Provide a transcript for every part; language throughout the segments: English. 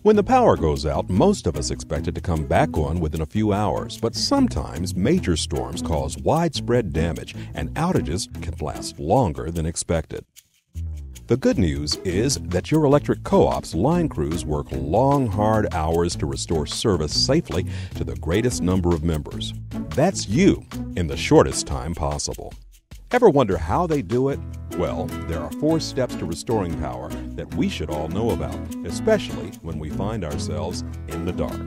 When the power goes out, most of us expect it to come back on within a few hours, but sometimes major storms cause widespread damage and outages can last longer than expected. The good news is that your electric co-op's line crews work long, hard hours to restore service safely to the greatest number of members. That's you in the shortest time possible. Ever wonder how they do it? Well, there are 4 steps to restoring power that we should all know about, especially when we find ourselves in the dark.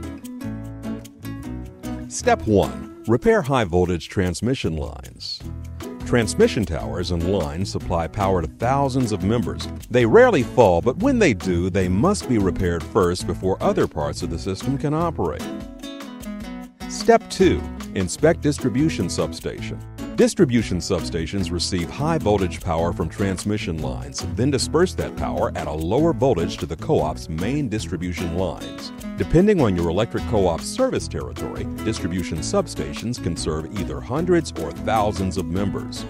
Step 1. Repair high-voltage transmission lines. Transmission towers and lines supply power to thousands of members. They rarely fall, but when they do, they must be repaired first before other parts of the system can operate. Step 2. Inspect distribution substation. Distribution substations receive high-voltage power from transmission lines, then disperse that power at a lower voltage to the co-op's main distribution lines. Depending on your electric co-op's service territory, distribution substations can serve either hundreds or thousands of members.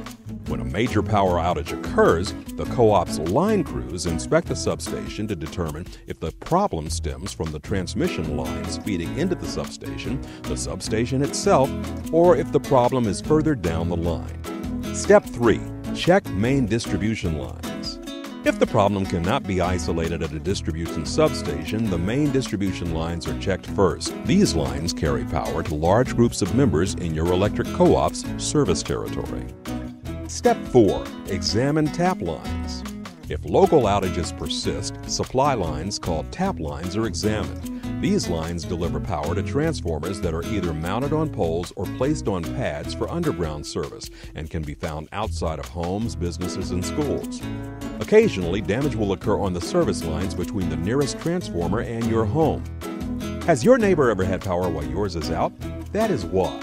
When a major power outage occurs, the co-op's line crews inspect the substation to determine if the problem stems from the transmission lines feeding into the substation itself, or if the problem is further down the line. Step 3. Check main distribution lines. If the problem cannot be isolated at a distribution substation, the main distribution lines are checked first. These lines carry power to large groups of members in your electric co-op's service territory. Step 4. Examine tap lines. If local outages persist, supply lines called tap lines are examined. These lines deliver power to transformers that are either mounted on poles or placed on pads for underground service and can be found outside of homes, businesses, and schools. Occasionally, damage will occur on the service lines between the nearest transformer and your home. Has your neighbor ever had power while yours is out? That is why.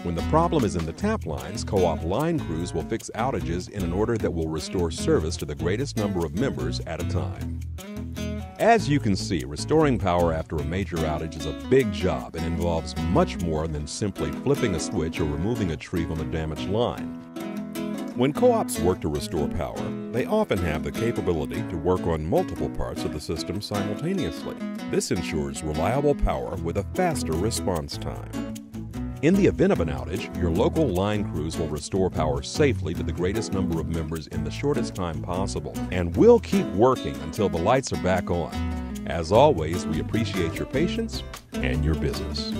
When the problem is in the tap lines, co-op line crews will fix outages in an order that will restore service to the greatest number of members at a time. As you can see, restoring power after a major outage is a big job and involves much more than simply flipping a switch or removing a tree from a damaged line. When co-ops work to restore power, they often have the capability to work on multiple parts of the system simultaneously. This ensures reliable power with a faster response time. In the event of an outage, your local line crews will restore power safely to the greatest number of members in the shortest time possible, and we'll keep working until the lights are back on. As always, we appreciate your patience and your business.